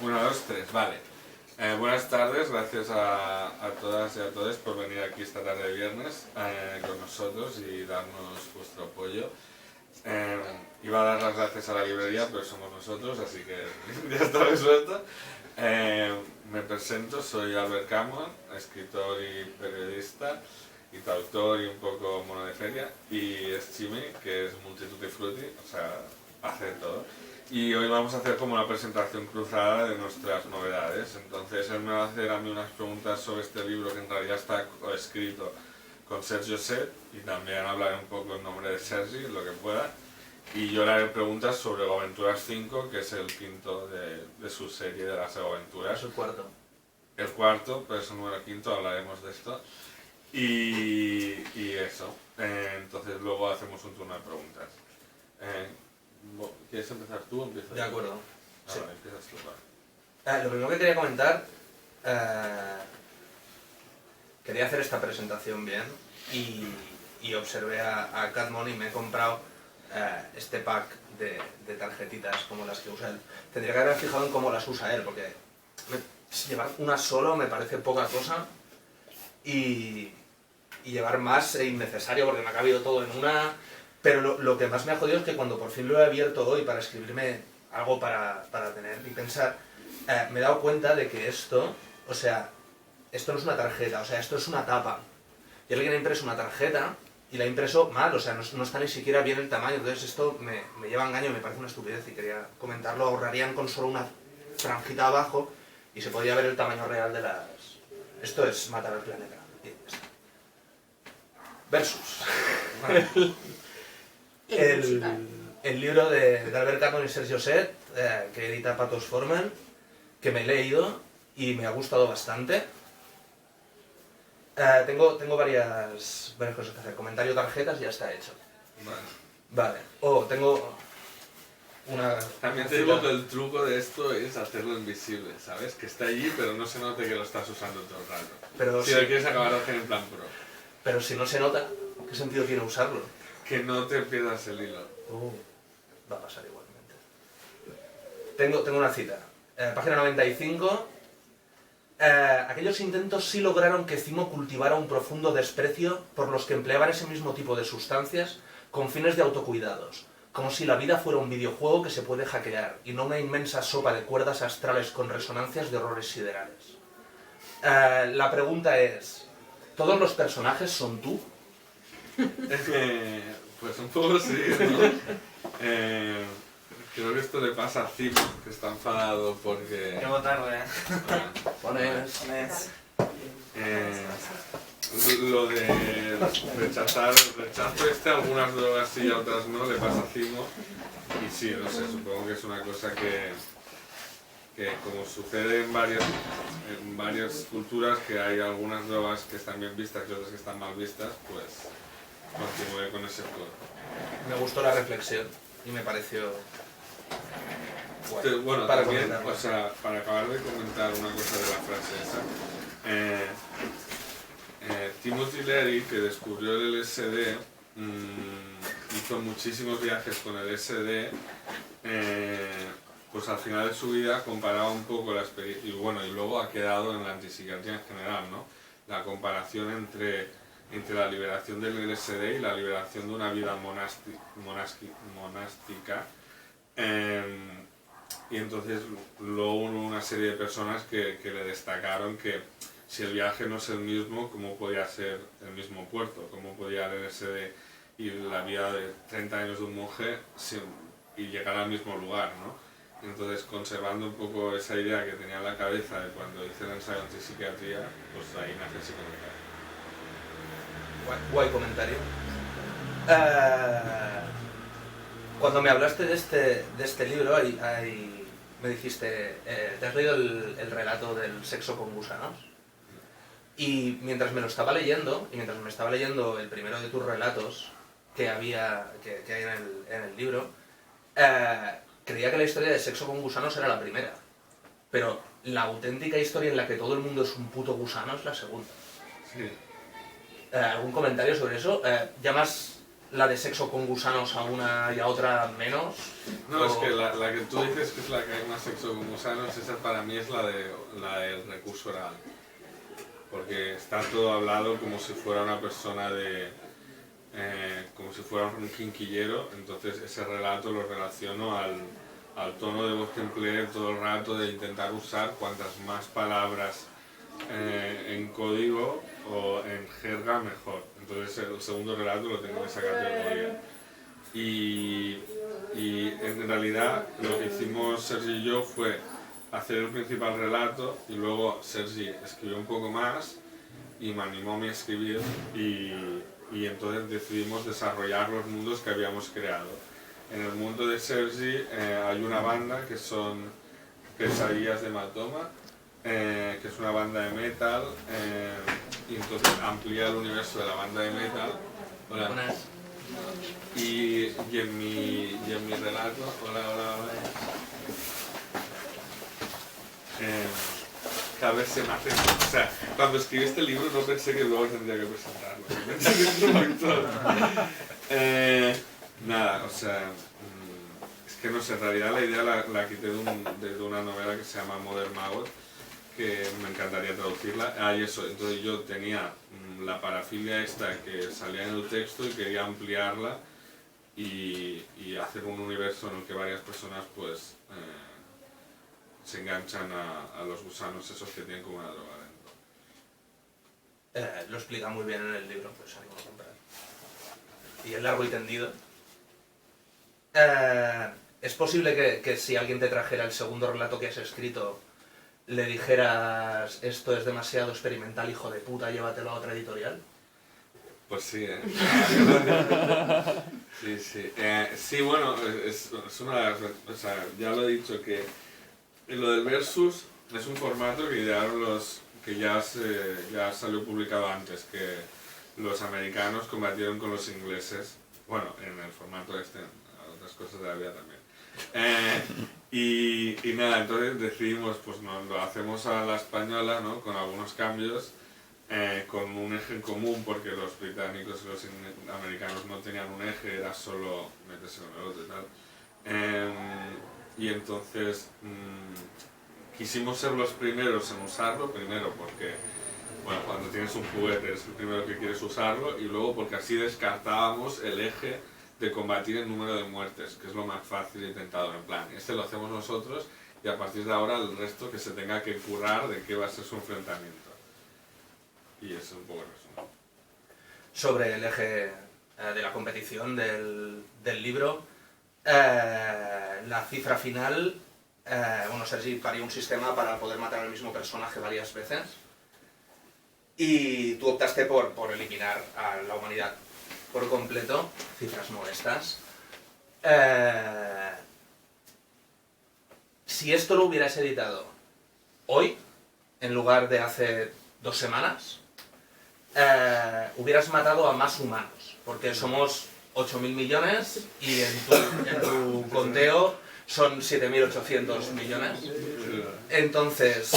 Uno, dos, tres, vale. Buenas tardes, gracias a todas y a todos por venir aquí esta tarde de viernes con nosotros y darnos vuestro apoyo. Iba a dar las gracias a la librería, pero somos nosotros, así que ya está resuelto. Me presento, soy Albert Cameron, escritor y periodista y traductor y un poco mono de feria, y es Chimi, que es multitude frutti, o sea, hace todo. Y hoy vamos a hacer como una presentación cruzada de nuestras novedades. Entonces él me va a hacer a mí unas preguntas sobre este libro que en realidad está escrito con Sergio Set, y también hablaré un poco en nombre de Sergi, lo que pueda. Y yo le haré preguntas sobre Aventuras 5, que es el quinto de su serie de las aventuras. Es el cuarto. El cuarto, pero es el número quinto, hablaremos de esto. Y eso. Entonces luego hacemos un turno de preguntas. ¿Quieres empezar tú o empiezo yo? De acuerdo. Sí. Vale, empiezas tú, vale. Lo primero que quería comentar, quería hacer esta presentación bien y observé a Catmon y me he comprado este pack de tarjetitas como las que usa él. Tendría que haberme fijado en cómo las usa él, porque llevar una solo me parece poca cosa y llevar más es innecesario porque me ha cabido todo en una. Pero lo que más me ha jodido es que cuando por fin lo he abierto hoy para escribirme algo para tener y pensar, me he dado cuenta de que esto, o sea, esto no es una tarjeta, o sea, esto es una tapa. Y alguien ha impreso una tarjeta y la ha impreso mal, o sea, no está ni siquiera bien el tamaño. Entonces esto me lleva a engaño y me parece una estupidez y quería comentarlo. Ahorrarían con solo una franjita abajo y se podría ver el tamaño real de las... Esto es matar al planeta. Versus. El libro de Albert Cameron y Sergio Set, que edita Pathos Forman, que me he leído y me ha gustado bastante. Tengo varias cosas que hacer. Comentario tarjetas ya está hecho. Vale. Tengo una... También te digo que el truco de esto es hacerlo invisible, ¿sabes? Que está allí, pero no se note que lo estás usando todo el rato. Pero si lo quieres acabar de hacer en plan pro. Pero si no se nota, ¿qué sentido tiene usarlo? Que no te pierdas el hilo. Va a pasar igualmente. Tengo una cita. Página 95. Aquellos intentos sí lograron que Zimo cultivara un profundo desprecio por los que empleaban ese mismo tipo de sustancias con fines de autocuidados, como si la vida fuera un videojuego que se puede hackear y no una inmensa sopa de cuerdas astrales con resonancias de horrores siderales. La pregunta es, ¿todos los personajes son tú? Pues un poco sí, ¿no? Creo que esto le pasa a Zimo, que está enfadado porque... Llego tarde. Pones. Lo de rechazo algunas drogas sí y a otras no, le pasa a Zimo. Y sí, no sé, supongo que es una cosa que como sucede en varias culturas, que hay algunas drogas que están bien vistas y otras que están mal vistas, pues continué con ese juego. Me gustó la reflexión y me pareció... Bueno, para también, comentarlo. o sea, para acabar de comentar una cosa de la frase esa, Timothy Leary, que descubrió el LSD, hizo muchísimos viajes con el LSD, pues al final de su vida comparaba un poco la experiencia, y luego ha quedado en la antipsiquiatría en general, ¿no? La comparación entre la liberación del LSD y la liberación de una vida monástica. Y entonces luego hubo una serie de personas que le destacaron que si el viaje no es el mismo, ¿cómo podía ser el mismo puerto? ¿Cómo podía el LSD y la vida de 30 años de un monje y llegar al mismo lugar, ¿no? Entonces, conservando un poco esa idea que tenía en la cabeza de cuando hice el ensayo de psiquiatría, pues ahí nace el psicoanalítico. Guay comentario. Cuando me hablaste de este libro, me dijiste, ¿te has leído el relato del sexo con gusanos? Y mientras me estaba leyendo el primero de tus relatos que hay en el libro, creía que la historia de sexo con gusanos era la primera. Pero la auténtica historia en la que todo el mundo es un puto gusano es la segunda. Sí. ¿Algún comentario sobre eso? Ya más la de sexo con gusanos a una y a otra menos. No, es que la que tú dices que es la que hay más sexo con gusanos, esa para mí es la del recurso oral. Porque está todo hablado como si fuera una persona como si fuera un quinquillero, entonces ese relato lo relaciono al tono de voz que empleé todo el rato de intentar usar cuantas más palabras en código o en jerga mejor. Entonces el segundo relato lo tengo en esa categoría. Y en realidad lo que hicimos Sergi y yo fue hacer el principal relato y luego Sergi escribió un poco más y me animó a mí a escribir y entonces decidimos desarrollar los mundos que habíamos creado. En el mundo de Sergi hay una banda que son Pesadillas de Matoma, que es una banda de metal, y entonces amplía el universo de la banda de metal. Hola. Y en mi relato, hola. Cada vez se me hace... O sea, cuando escribí este libro no pensé que luego tendría que presentarlo. Pensé que es un actor. Nada, o sea... Es que no sé, en realidad la idea la quité de una novela que se llama Modern Maggot, que me encantaría traducirla. Y eso, entonces yo tenía la parafilia esta que salía en el texto y quería ampliarla y hacer un universo en el que varias personas pues se enganchan a los gusanos esos que tienen como una droga dentro. Lo explica muy bien en el libro, pues animo a comprar. Y el largo y tendido. ¿Es posible que si alguien te trajera el segundo relato que has escrito, le dijeras esto es demasiado experimental, hijo de puta, llévatelo a otra editorial? Pues sí, Sí. Sí, bueno, es una de las... O sea, ya lo he dicho que lo del versus es un formato que idearon que ya salió publicado antes, que los americanos combatieron con los ingleses, bueno, en el formato este, otras cosas de la vida también. Y nada, entonces decidimos, pues lo hacemos a la española, ¿no? Con algunos cambios, con un eje en común, porque los británicos y los americanos no tenían un eje, era solo meterse con el otro y tal. Y entonces quisimos ser los primeros en usarlo, primero porque, bueno, cuando tienes un juguete eres el primero que quieres usarlo, y luego porque así descartábamos el eje de combatir el número de muertes, que es lo más fácil y tentador, en plan, este lo hacemos nosotros y a partir de ahora el resto que se tenga que currar de qué va a ser su enfrentamiento. Y eso es un poco el resumen. Sobre el eje de la competición del libro, la cifra final, bueno, Sergi parió un sistema para poder matar al mismo personaje varias veces y tú optaste por eliminar a la humanidad por completo, cifras modestas. Si esto lo hubieras editado hoy, en lugar de hace 2 semanas, hubieras matado a más humanos, porque somos 8.000 millones y en tu conteo son 7.800 millones. Entonces,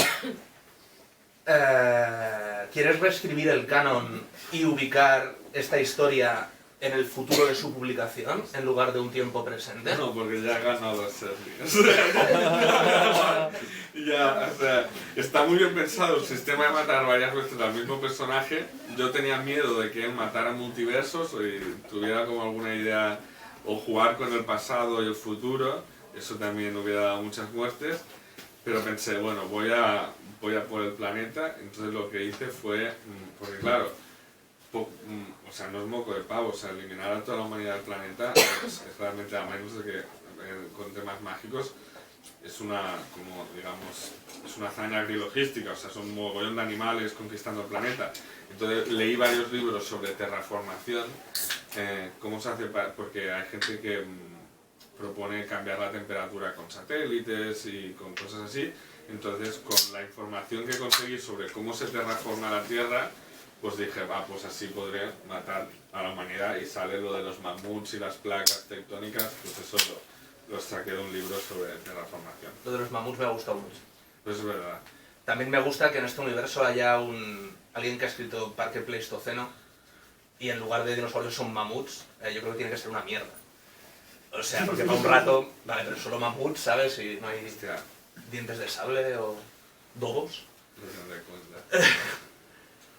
¿quieres reescribir el canon y ubicar esta historia en el futuro de su publicación en lugar de un tiempo presente? No, porque ya ha ganado Sergi. Ya, o sea, está muy bien pensado el sistema de matar varias veces al mismo personaje. Yo tenía miedo de que él matara multiversos y tuviera como alguna idea o jugar con el pasado y el futuro. Eso también hubiera dado muchas muertes. Pero pensé, bueno, voy a por el planeta. Entonces lo que hice fue, porque claro, o sea, no es moco de pavo, o sea, eliminar a toda la humanidad del planeta es realmente, a menos de que con temas mágicos, es una, como digamos, es una hazaña agrilogística, o sea, son un mogollón de animales conquistando el planeta. Entonces leí varios libros sobre terraformación, cómo se hace, porque hay gente que propone cambiar la temperatura con satélites y con cosas así. Entonces, con la información que conseguí sobre cómo se terraforma la Tierra, pues dije, pues así podré matar a la humanidad, y sale lo de los mamuts y las placas tectónicas, pues eso lo saqué de un libro sobre terraformación. Lo de los mamuts me ha gustado mucho. Pues es verdad. También me gusta que en este universo haya alguien que ha escrito Parque Pleistoceno, y en lugar de dinosaurios son mamuts, yo creo que tiene que ser una mierda. O sea, porque para un rato, vale, pero solo mamuts, ¿sabes? Y no hay dientes de sable o dobos. No tendré cuenta.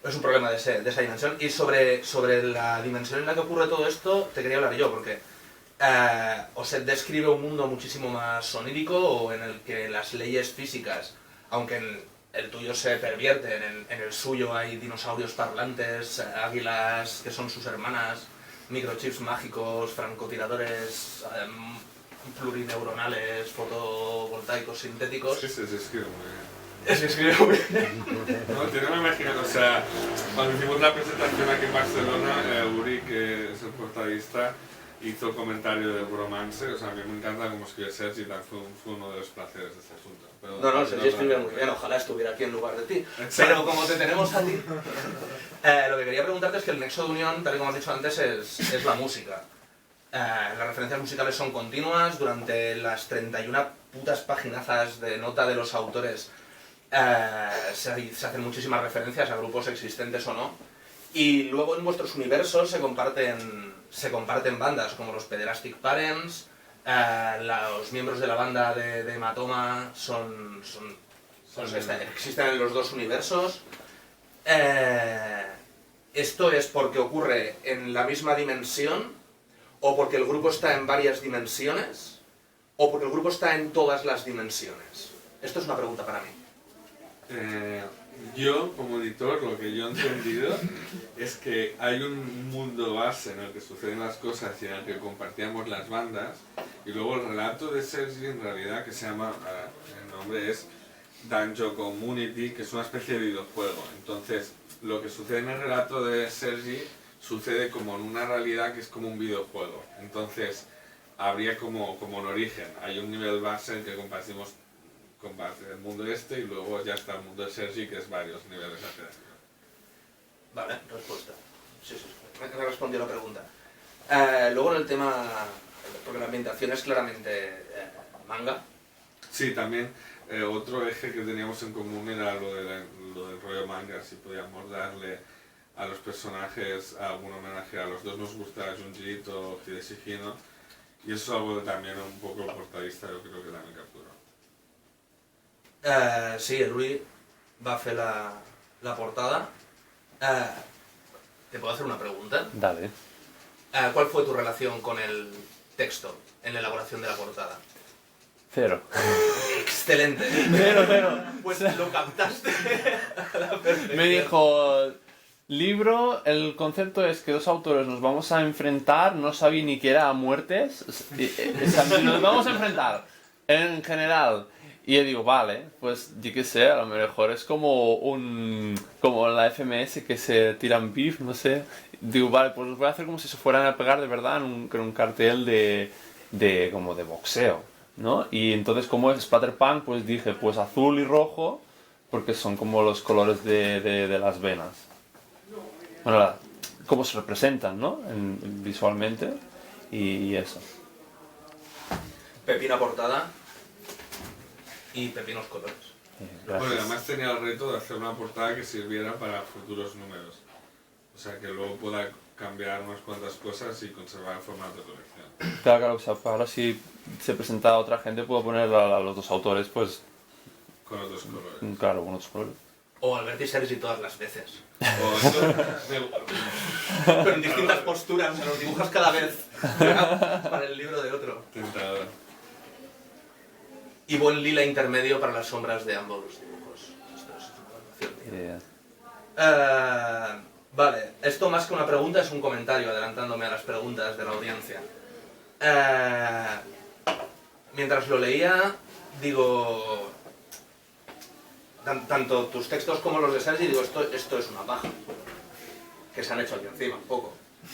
Es un problema de esa dimensión. Y sobre la dimensión en la que ocurre todo esto, te quería hablar yo, porque Osset describe un mundo muchísimo más sonírico, o en el que las leyes físicas, aunque en el tuyo se pervierten, en el suyo hay dinosaurios parlantes, águilas que son sus hermanas, microchips mágicos, francotiradores plurineuronales, fotovoltaicos sintéticos. Sí, se escribe muy bien. Se escribe muy bien. No, yo no me imagino, o sea, cuando hicimos la presentación aquí en Barcelona, Uri, que es el portadista, hizo comentario de Bromance, o sea, a mí me encanta cómo escribe Sergi, y tal, fue uno de los placeres de este asunto. Pero, No, Sergi escribe muy bien, ojalá estuviera aquí en lugar de ti. Pero como te tenemos a ti, lo que quería preguntarte es que el nexo de unión, tal y como has dicho antes, es la música. Las referencias musicales son continuas, durante las 31 putas paginazas de nota de los autores se hacen muchísimas referencias a grupos existentes o no, y luego en vuestros universos se comparten bandas como los Pederastic Parents, los miembros de la banda de Hematoma existen en los dos universos. ¿Esto es porque ocurre en la misma dimensión, o porque el grupo está en varias dimensiones, o porque el grupo está en todas las dimensiones? Esto es una pregunta para mí. Yo, como editor, lo que yo he entendido es que hay un mundo base en el que suceden las cosas y en el que compartíamos las bandas, y luego el relato de Sergi, en realidad, que se llama, el nombre es Dungeon Community, que es una especie de videojuego. Entonces, lo que sucede en el relato de Sergi sucede como en una realidad que es como un videojuego. Entonces, habría como un origen. Hay un nivel base en el que compartimos el mundo este, y luego ya está el mundo de Sergi, que es varios niveles hacia arriba. Vale, respuesta. Sí, me respondió la pregunta. Luego en el tema, porque la ambientación es claramente manga. Sí, también otro eje que teníamos en común era lo del rollo manga, si podíamos darle a los personajes algún homenaje. A los dos nos gusta Junji Ito, Hideshi Hino, y eso es algo que también un poco el portadista yo creo que también capturó. Sí, el Uri va a hacer la portada. ¿Te puedo hacer una pregunta? Dale. ¿Cuál fue tu relación con el texto en la elaboración de la portada? Cero. Excelente. Cero. Pues lo captaste a la perfección. Me dijo, libro, el concepto es que dos autores nos vamos a enfrentar, no sabía ni que era a muertes, nos vamos a enfrentar en general. Y yo digo, vale, pues yo qué sé, a lo mejor es como la FMS que se tiran beef, no sé. Digo, vale, pues los voy a hacer como si se fueran a pegar de verdad en un cartel como de boxeo, ¿no? Y entonces, como es Splatterpunk, pues dije, pues azul y rojo, porque son como los colores de las venas. Bueno, cómo se representan, ¿no? Visualmente, y eso. Pepina portada y pepinos colores. Bueno, además tenía el reto de hacer una portada que sirviera para futuros números. O sea, que luego pueda cambiar unas cuantas cosas y conservar el formato de colección. Claro, o sea, ahora si se presenta a otra gente puedo poner a los dos autores, pues... Con otros colores. Claro, con otros colores. O Albert y Sergi todas las veces. O eso, Pero en distintas posturas, o sea, los dibujas cada vez para el libro de otro. tentador. Y buen lila intermedio para las sombras de ambos dibujos. Esto es una evaluación. Vale, esto más que una pregunta es un comentario, adelantándome a las preguntas de la audiencia. Mientras lo leía, digo... Tanto tus textos como los de Sergi, digo, esto es una paja. Que se han hecho aquí encima, un poco.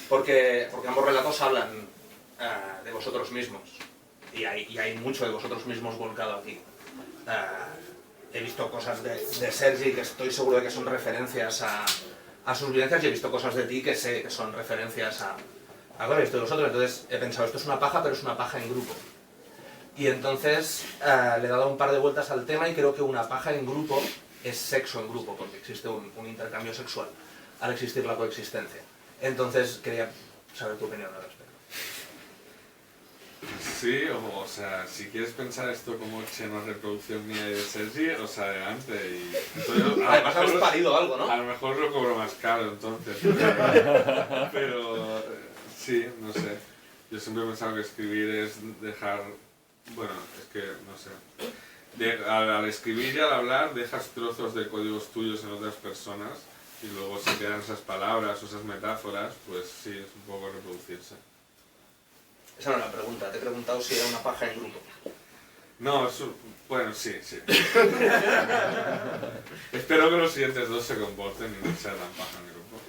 Porque ambos relatos hablan de vosotros mismos. Y hay mucho de vosotros mismos volcado aquí. He visto cosas de Sergi que estoy seguro de que son referencias a sus vivencias, y he visto cosas de ti que sé que son referencias a lo que he visto de vosotros. Entonces he pensado, esto es una paja, pero es una paja en grupo. Y entonces le he dado un par de vueltas al tema, y creo que una paja en grupo es sexo en grupo, porque existe un intercambio sexual al existir la coexistencia. Entonces quería saber tu opinión al respecto. Sí, o sea, si quieres pensar esto como una reproducción mía y de Sergi, o sea, adelante. Y entonces, Además habéis parido algo, ¿no? a lo mejor lo cobro más caro entonces. Pero sí, no sé. Yo siempre he pensado que escribir es dejar... Bueno, es que no sé. Al escribir y al hablar dejas trozos de códigos tuyos en otras personas y luego se quedan esas palabras o esas metáforas, pues sí, es un poco reproducirse. Esa no es la pregunta, te he preguntado si era una paja en grupo. No, bueno, sí. Espero que los siguientes dos se comporten y no sean tan paja en grupo.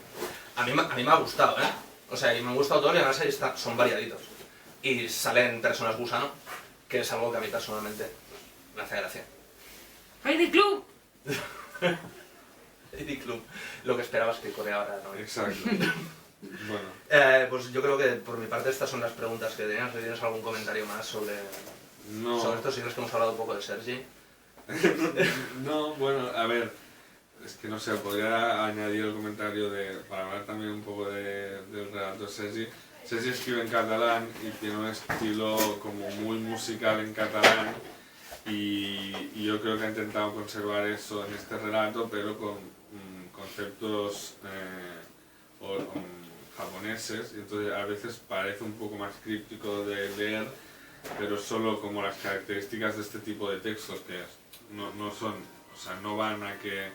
A mí me ha gustado, ¿eh? O sea, y me han gustado todos y además ahí son variaditos. Y salen personas gusano, que es algo que a mí personalmente me hace gracia. ¡Heidi Club! Heidi Club. Lo que esperabas que coreara, ¿no? Exacto. Bueno. Pues yo creo que por mi parte estas son las preguntas que tenías. ¿Tienes algún comentario más sobre esto? Si crees que hemos hablado un poco de Sergi. No, bueno, a ver, es que no sé, podría añadir el comentario para hablar también un poco del relato de Sergi. Sergi escribe en catalán y tiene un estilo como muy musical en catalán y yo creo que ha intentado conservar eso en este relato, pero con conceptos japoneses, y entonces a veces parece un poco más críptico de leer, pero solo como las características de este tipo de textos que no son, o sea, no van a que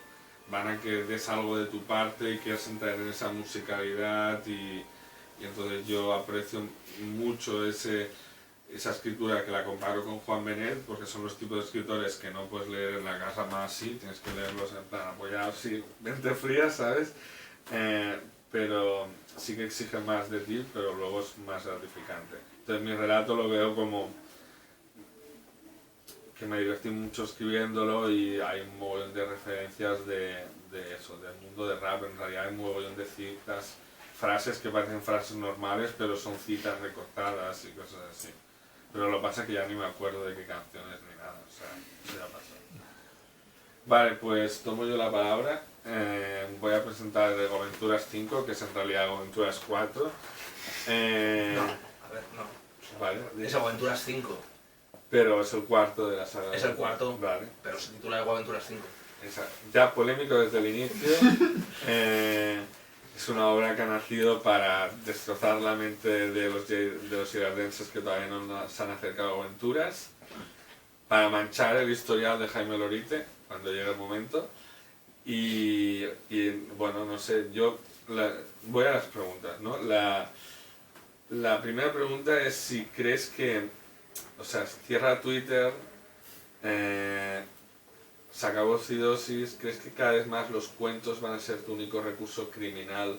des algo de tu parte y quieras entrar en esa musicalidad y entonces yo aprecio mucho esa escritura, que la comparo con Juan Benet, porque son los tipos de escritores que no puedes leer en la casa más así, tienes que leerlos en plan apoyados, sí, mente fría, ¿sabes? Pero sí que exige más de ti, pero luego es más gratificante. Entonces mi relato lo veo como que me divertí mucho escribiéndolo y hay un mogollón de referencias de eso, del mundo de rap. En realidad hay un mogollón de citas, frases que parecen frases normales, pero son citas recortadas y cosas así. Pero lo que pasa es que ya ni me acuerdo de qué canciones ni nada, o sea, eso ya pasó. Vale, pues tomo yo la palabra. Voy a presentar Ego Aventuras 5, que es en realidad Ego Aventuras 4. No, a ver, no. Vale. Es Aventuras 5. Pero es el cuarto de la saga. Es el cuarto, vale. Pero se titula Ego Aventuras 5. Exacto. Ya polémico desde el inicio. Es una obra que ha nacido para destrozar la mente de los irardenses que todavía no se han acercado a Aventuras, para manchar el historial de Jaime Lorite cuando llegue el momento. Y bueno, no sé, voy a las preguntas, ¿no? La primera pregunta es si crees que, o sea, cierra Twitter, se acabó Cidosis, ¿crees que cada vez más los cuentos van a ser tu único recurso criminal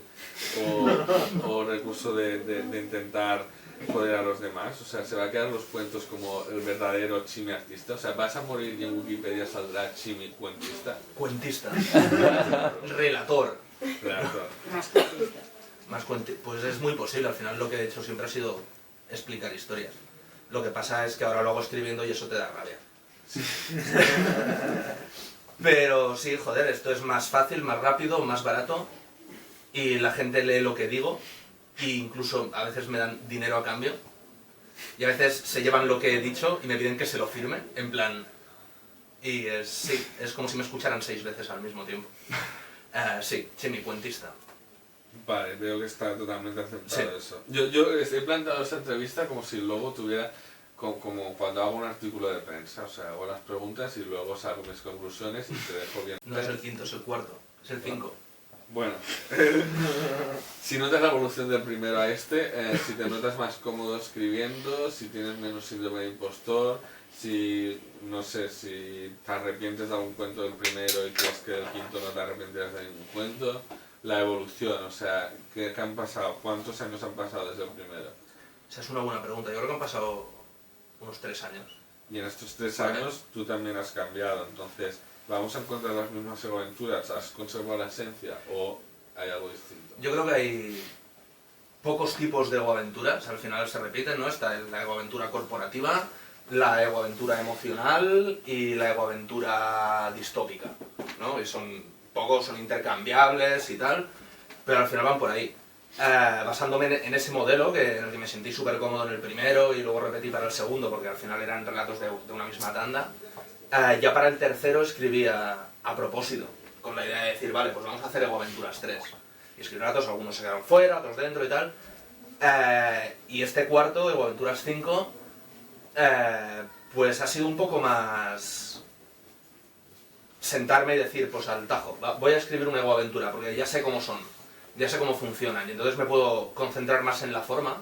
o recurso de intentar joder a los demás? O sea, ¿se va a quedar los cuentos como el verdadero Chimi artista? O sea, ¿vas a morir y en Wikipedia saldrá Chimi cuentista? Cuentista. Relator. Relator. Más cuentista. Pues es muy posible, al final lo que he hecho siempre ha sido explicar historias. Lo que pasa es que ahora lo hago escribiendo y eso te da rabia. Pero sí, joder, esto es más fácil, más rápido, más barato y la gente lee lo que digo e incluso a veces me dan dinero a cambio y a veces se llevan lo que he dicho y me piden que se lo firme, en plan... Y sí, es como si me escucharan 6 veces al mismo tiempo. Sí, Chimi, cuentista. Vale, veo que está totalmente aceptado Sí. eso. Yo he planteado esta entrevista como si luego tuviera... Como cuando hago un artículo de prensa, o sea, hago las preguntas y luego saco mis conclusiones y te dejo bien. No es el quinto, es el cuarto, es el 5. Bueno, si notas la evolución del primero a este, si te notas más cómodo escribiendo, si tienes menos síndrome de impostor, si, no sé, si te arrepientes de algún cuento del primero y crees que del quinto no te arrepentirás de ningún cuento, la evolución, o sea, ¿qué han pasado? ¿Cuántos años han pasado desde el primero? Esa es una buena pregunta, yo creo que han pasado unos 3 años. Y en estos 3 años tú también has cambiado, entonces, ¿vamos a encontrar las mismas aventuras? ¿Has conservado la esencia o hay algo distinto? Yo creo que hay pocos tipos de egoaventuras, al final se repiten, ¿no? Está la egoaventura corporativa, la egoaventura emocional y la egoaventura distópica, ¿no? Y son intercambiables y tal, pero al final van por ahí. basándome en ese modelo en el que me sentí súper cómodo en el primero y luego repetí para el segundo porque al final eran relatos de una misma tanda. Ya para el tercero escribí a propósito, con la idea de decir, vale, pues vamos a hacer Ego Aventuras 3. Y escribí relatos, algunos se quedaron fuera, otros dentro y tal. Y este cuarto, Ego Aventuras 5, pues ha sido un poco más sentarme y decir, pues al tajo, voy a escribir una Ego Aventura, porque ya sé cómo son, ya sé cómo funcionan, y entonces me puedo concentrar más en la forma,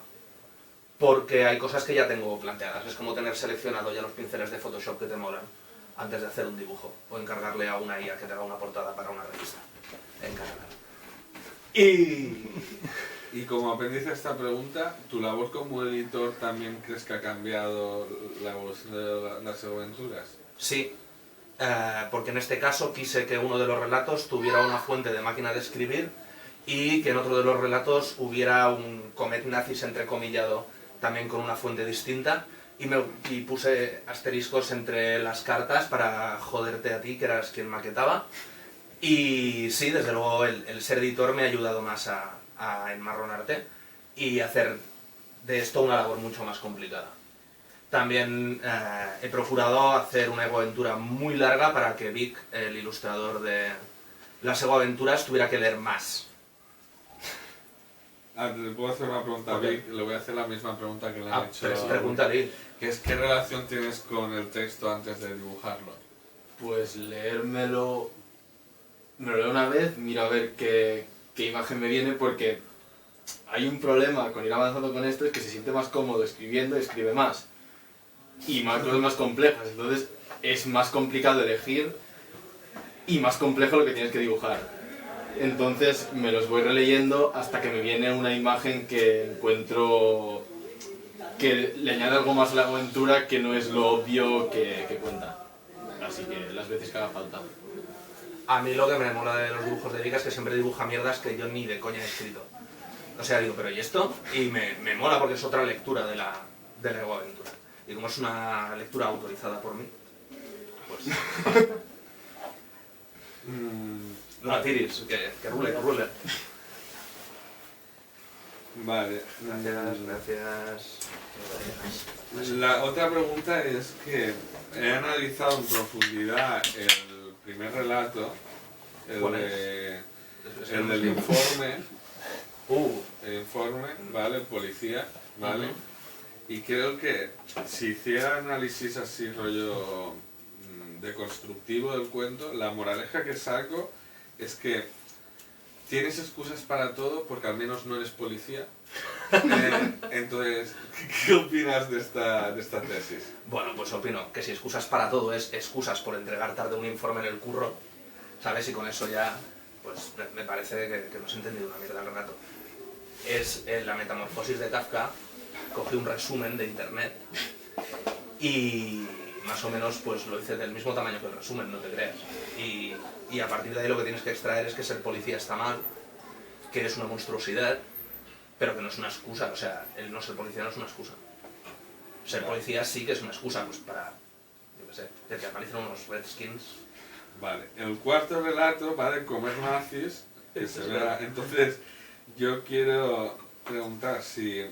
porque hay cosas que ya tengo planteadas. Es como tener seleccionado ya los pinceles de Photoshop que te molan antes de hacer un dibujo, o encargarle a una IA que te haga una portada para una revista en Canadá. Y como apéndice a esta pregunta, ¿tu labor como editor también crees que ha cambiado la evolución de las aventuras? Sí, porque en este caso quise que uno de los relatos tuviera una fuente de máquina de escribir y que en otro de los relatos hubiera un comet nazis entrecomillado también con una fuente distinta, y puse asteriscos entre las cartas para joderte a ti, que eras quien maquetaba. Y sí, desde luego el ser editor me ha ayudado más a enmarronarte y hacer de esto una labor mucho más complicada. También he procurado hacer una Ego Aventura muy larga para que Vic, el ilustrador de las Ego Aventuras, tuviera que leer más. ¿Le puedo hacer una pregunta a Vic? Le voy a hacer la misma pregunta que le han hecho. Pregúntale. Que es, ¿qué relación tienes con el texto antes de dibujarlo? Pues leérmelo... Me lo leo una vez, miro a ver qué imagen me viene, porque hay un problema con ir avanzando con esto, es que se siente más cómodo escribiendo y escribe más. Y más cosas más complejas, entonces es más complicado elegir y más complejo lo que tienes que dibujar. Entonces me los voy releyendo hasta que me viene una imagen que encuentro que le añade algo más a la aventura, que no es lo obvio que cuenta. Así que las veces que haga falta. A mí lo que me mola de los dibujos de Vic es que siempre dibuja mierdas que yo ni de coña he escrito. O sea, digo, ¿pero y esto? Y me mola porque es otra lectura de la Ego Aventura. Y como es una lectura autorizada por mí, pues... no la tires, que rule. Vale. Gracias. La otra pregunta es que he analizado en profundidad el primer relato, el del informe, el informe, ¿vale? El policía, ¿vale? Y creo que si hiciera análisis así rollo deconstructivo del cuento, la moraleja que saco es que tienes excusas para todo porque al menos no eres policía. Entonces, ¿qué opinas de esta tesis? Bueno, pues opino que si excusas para todo es excusas por entregar tarde un informe en el curro, ¿sabes? Y con eso ya, pues me parece que no has entendido una mierda al rato. Es la metamorfosis de Kafka, cogí un resumen de internet y más o menos pues lo hice del mismo tamaño que el resumen, no te creas. Y a partir de ahí lo que tienes que extraer es que ser policía está mal, que es una monstruosidad, pero que no es una excusa. O sea, el no ser policía no es una excusa. Ser policía sí que es una excusa, pues para, yo qué sé, que te aparecen unos redskins. Vale, el cuarto relato va de comer nazis, que se verá. Entonces, yo quiero preguntar si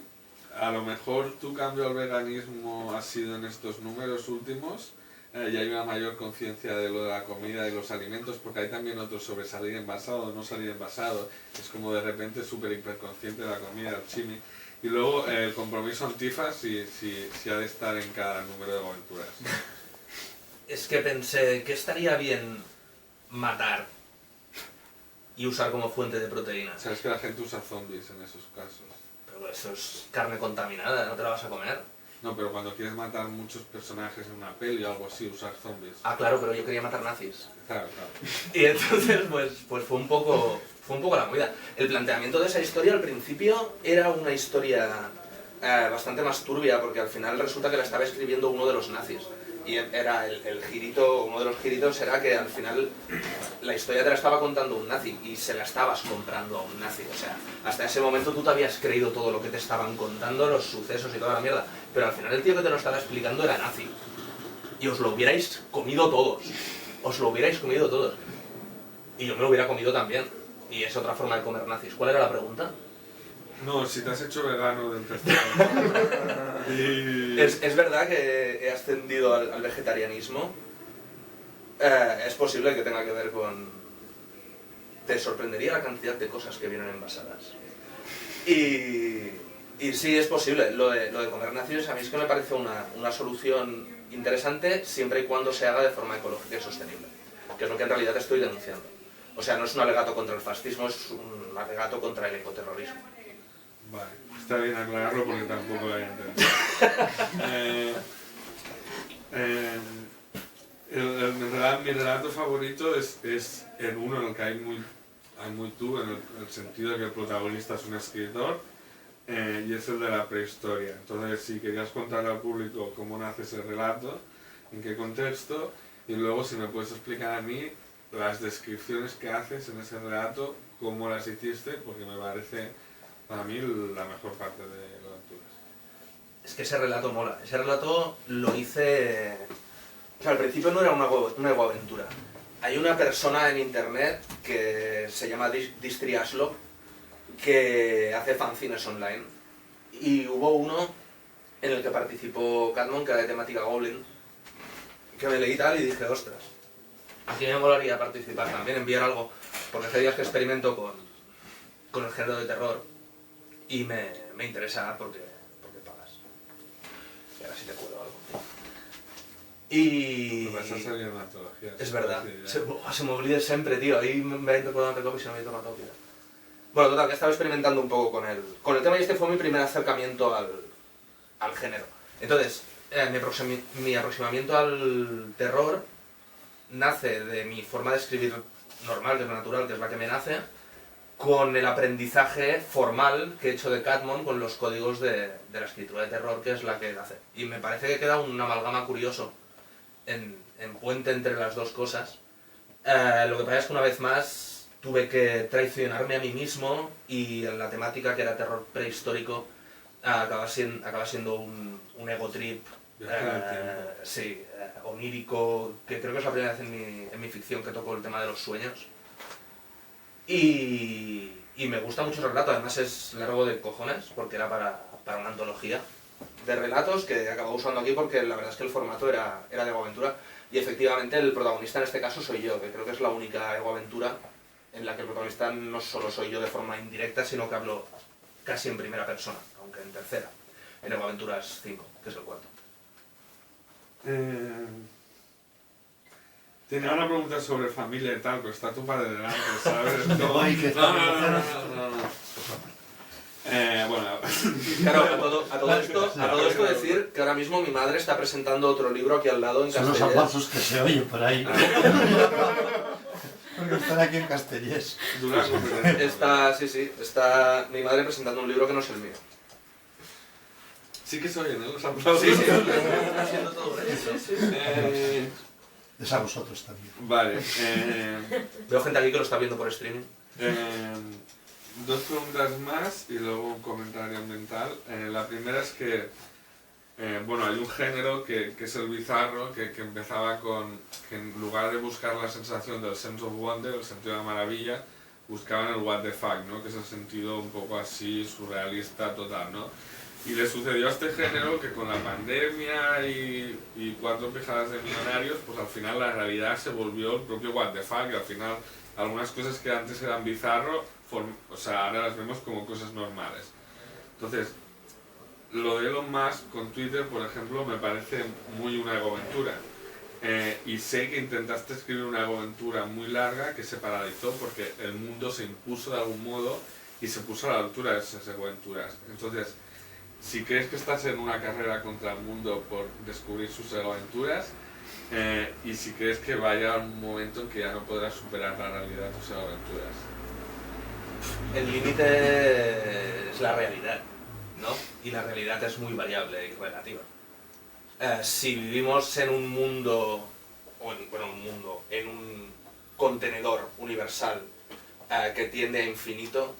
a lo mejor tu cambio al veganismo ha sido en estos números últimos, y hay una mayor conciencia de lo de la comida y los alimentos, porque hay también otros sobre salir envasado o no salir envasado, es como de repente súper hiperconsciente de la comida, el chimi. Y luego el compromiso antifa si ha de estar en cada número de aventuras. Es que pensé que estaría bien matar y usar como fuente de proteínas. Sabes que la gente usa zombies en esos casos. Pero eso es carne contaminada, no te la vas a comer. No, pero cuando quieres matar muchos personajes en una peli o algo así, usar zombies. Ah, claro, pero yo quería matar nazis. Claro. Y entonces, pues fue un poco la movida. El planteamiento de esa historia al principio era una historia bastante más turbia, porque al final resulta que la estaba escribiendo uno de los nazis. Y era el girito, uno de los giritos era que al final la historia te la estaba contando un nazi y se la estabas comprando a un nazi. O sea, hasta ese momento tú te habías creído todo lo que te estaban contando, los sucesos y toda la mierda. Pero al final el tío que te lo estaba explicando era nazi. Y os lo hubierais comido todos. Os lo hubierais comido todos. Y yo me lo hubiera comido también. Y es otra forma de comer nazis. ¿Cuál era la pregunta? No, si te has hecho vegano del tercero. Y... Es verdad que he ascendido al vegetarianismo. Es posible que tenga que ver con... Te sorprendería la cantidad de cosas que vienen envasadas. Y sí, es posible. Lo de comer naciones a mí es que me parece una solución interesante siempre y cuando se haga de forma ecológica y sostenible, que es lo que en realidad estoy denunciando. O sea, no es un alegato contra el fascismo, es un alegato contra el ecoterrorismo. Vale, está bien aclararlo porque tampoco lo había entendido. Mi relato favorito es el uno en el que hay muy tú, en el sentido de que el protagonista es un escritor, y es el de la prehistoria. Entonces, si querías contarle al público cómo nace ese relato, en qué contexto, y luego si me puedes explicar a mí las descripciones que haces en ese relato, cómo las hiciste, porque me parece para mí la mejor parte de las aventuras. Es que ese relato mola. Ese relato lo hice... O sea, al principio no era una egoaventura. Hay una persona en internet que se llama Distriaslo que hace fanzines online. Y hubo uno en el que participó Catmon, que era de temática Goblin, que me leí tal y dije, ostras, aquí me molaría participar también, enviar algo, porque hace días que experimento con el género de terror y me interesa porque pagas. Y ahora sí te cuelo algo. Y... Me vas a salir en la antología. Es verdad. Se me olvida siempre, tío. Ahí me he recordado ante copia y se me ha ido la copia. Bueno, total, que estaba experimentando un poco con el tema y este fue mi primer acercamiento al género. Entonces, mi aproximamiento al terror nace de mi forma de escribir normal, que es natural, que es la que me nace, con el aprendizaje formal que he hecho de Catmon con los códigos de la escritura de terror, que es la que hace. Y me parece que queda un amalgama curioso en puente entre las dos cosas. Lo que pasa es que una vez más tuve que traicionarme a mí mismo y la temática, que era terror prehistórico, acaba siendo un ego trip, sí, onírico, que creo que es la primera vez en mi ficción que toco el tema de los sueños. Y me gusta mucho el relato, además es largo de cojones, porque era para una antología de relatos que he acabado usando aquí porque la verdad es que el formato era de egoaventura. Y efectivamente el protagonista en este caso soy yo, que creo que es la única egoaventura en la que el protagonista no solo soy yo de forma indirecta, sino que hablo casi en primera persona, aunque en tercera, en Egoaventuras 5, que es el cuarto. Tenía una pregunta sobre familia y tal, pero está tu padre delante, ¿sabes? No, bueno, Claro, a todo esto decir que ahora mismo mi madre está presentando otro libro aquí al lado en son los Castellers. aplausos que se oyen por ahí. Porque están aquí en Castellers. Está mi madre presentando un libro que no es el mío. sí que se oyen, ¿eh? Los aplausos. Sí, está haciendo todo eso. Es a vosotros también. Vale, Veo gente aquí que lo está viendo por streaming. dos preguntas más y luego un comentario ambiental. La primera es que, bueno, hay un género que es el bizarro, que empezaba con que en lugar de buscar la sensación del sense of wonder, el sentido de la maravilla, buscaban el what the fuck, ¿no? Que es el sentido un poco así surrealista total, ¿no? Y le sucedió a este género que con la pandemia y 4 pijadas de millonarios, pues al final la realidad se volvió el propio what the fuck, y al final algunas cosas que antes eran bizarro, o sea, ahora las vemos como cosas normales. Entonces, lo de Elon Musk con Twitter, por ejemplo, me parece muy una egoaventura. Y sé que intentaste escribir una egoaventura muy larga que se paralizó porque el mundo se impuso de algún modo y se puso a la altura de esas egoaventuras. Entonces, si crees que estás en una carrera contra el mundo por descubrir sus egoaventuras, y si crees que vaya un momento en que ya no podrás superar la realidad de tus egoaventuras. El límite es la realidad, ¿no? Y la realidad es muy variable y relativa. Si vivimos en un mundo, en un contenedor universal que tiende a infinito,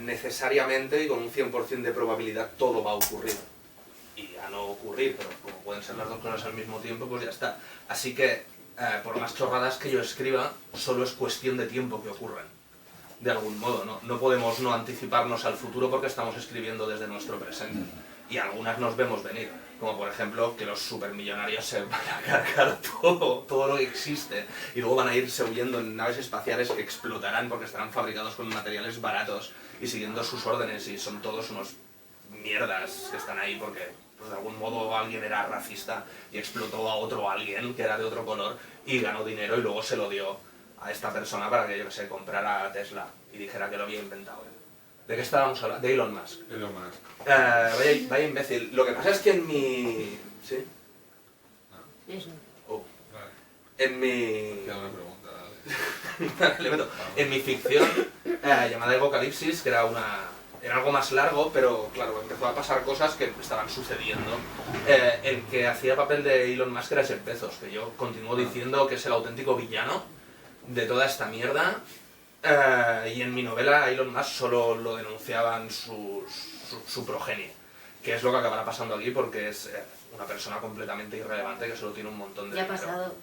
necesariamente y con un 100% de probabilidad todo va a ocurrir. Y a no ocurrir, pero como pueden ser las dos cosas al mismo tiempo, pues ya está. Así que, por más chorradas que yo escriba, solo es cuestión de tiempo que ocurran. de algún modo, ¿no? No podemos no anticiparnos al futuro porque estamos escribiendo desde nuestro presente. Y algunas nos vemos venir, como por ejemplo que los supermillonarios se van a cargar todo lo que existe y luego van a irse huyendo en naves espaciales que explotarán porque estarán fabricados con materiales baratos y siguiendo sus órdenes, y son todos unos mierdas que están ahí porque pues, de algún modo alguien era racista y explotó a otro alguien que era de otro color y ganó dinero y luego se lo dio a esta persona para que, yo que sé, comprara Tesla y dijera que lo había inventado él. ¿De qué estábamos hablando? De Elon Musk. Elon Musk. Vaya imbécil. Lo que pasa es que en mi... ¿Sí? Eso. Oh. Vale. En mi... Queda una pregunta, dale. Le meto. En mi ficción llamada Apocalipsis, que era algo más largo, pero claro, empezó a pasar cosas que estaban sucediendo. El que hacía papel de Elon Musk era Jeff Bezos, que yo continúo diciendo que es el auténtico villano de toda esta mierda. Y en mi novela Elon Musk solo lo denunciaban su progenie, que es lo que acabará pasando aquí porque es una persona completamente irrelevante que solo tiene un montón de Ya ha dinero. pasado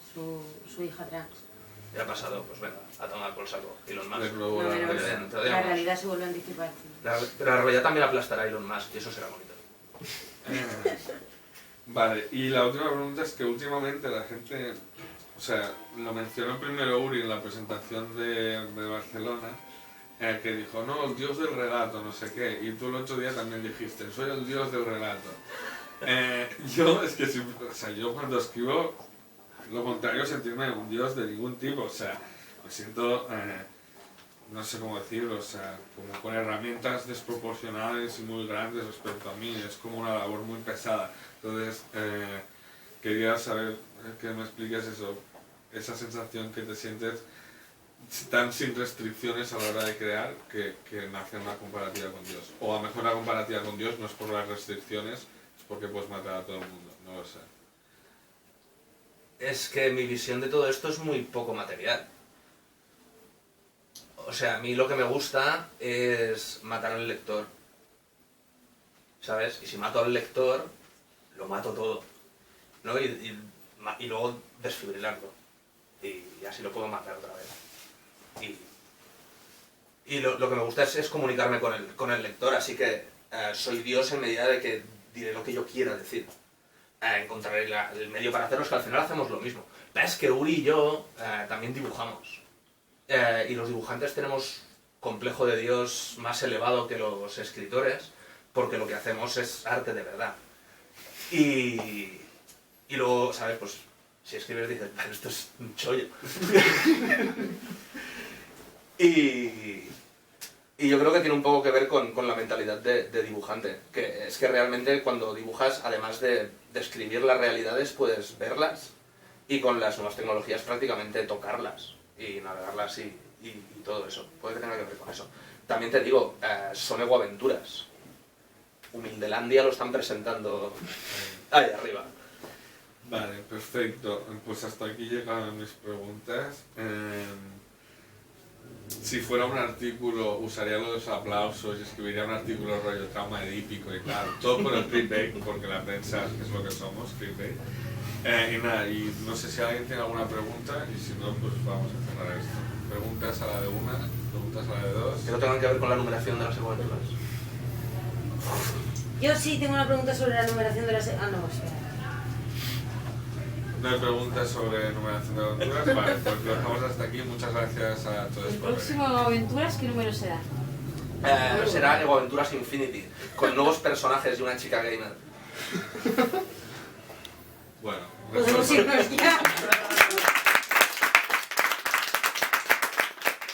su hija trans. Ya ha pasado, pues venga, a tomar por saco Elon Musk. Desde luego, No, la pero realidad. Te la odiamos. realidad se vuelve a anticipar. Pero la realidad también aplastará a Elon Musk y eso será bonito. Vale, y la última pregunta es que últimamente la gente, o sea, lo mencionó primero Uri en la presentación de Barcelona, que dijo, no, el dios del relato, no sé qué, y tú el otro día también dijiste, soy el dios del relato. Yo, es que, o sea, yo cuando escribo, lo contrario es sentirme un dios de ningún tipo, o sea, me siento, no sé cómo decirlo, o sea, como con herramientas desproporcionales y muy grandes respecto a mí, es como una labor muy pesada. Entonces, quería saber que me expliques eso, esa sensación que te sientes tan sin restricciones a la hora de crear que nace una comparativa con Dios. O a lo mejor la comparativa con Dios no es por las restricciones, es porque puedes matar a todo el mundo, no lo sé. Es que mi visión de todo esto es muy poco material. O sea, a mí lo que me gusta es matar al lector, ¿sabes? Y si mato al lector, lo mato todo, ¿no? Y luego desfibrilarlo. Y así lo puedo matar otra vez. Y lo que me gusta es comunicarme con el lector, así que soy Dios en medida de que diré lo que yo quiera decir. Encontraré el medio para hacerlo, es que al final hacemos lo mismo. Es que Uri y yo también dibujamos. Y los dibujantes tenemos complejo de Dios más elevado que los escritores, porque lo que hacemos es arte de verdad. Y luego, ¿sabes? Pues si escribes dices, pero esto es un chollo. y yo creo que tiene un poco que ver con la mentalidad de dibujante, que es que realmente cuando dibujas, además de escribir las realidades, puedes verlas y con las nuevas tecnologías prácticamente tocarlas y navegarlas y todo eso. Puede que tenga que ver con eso. También te digo, son egoaventuras. Humildelandia lo están presentando ahí arriba. Vale, perfecto. Pues hasta aquí llegan mis preguntas. Si fuera un artículo, usaría los aplausos y escribiría un artículo rollo trauma edípico y tal. Todo por el clickbait, porque la prensa es lo que somos, clickbait. Y nada, y no sé si alguien tiene alguna pregunta, y si no, pues vamos a cerrar esto. Preguntas a la de una, preguntas a la de dos. Que no tengan que ver con la numeración de las egoaventuras. Yo sí tengo una pregunta sobre la numeración de las... Ah, no, espera. No hay preguntas sobre numeración de aventuras. Vale, pues lo dejamos hasta aquí. Muchas gracias a todos ¿El por venir. próximo Aventuras qué número será? Será Egoaventuras Infinity, con nuevos personajes y una chica gamer. Bueno, Podemos irnos ya.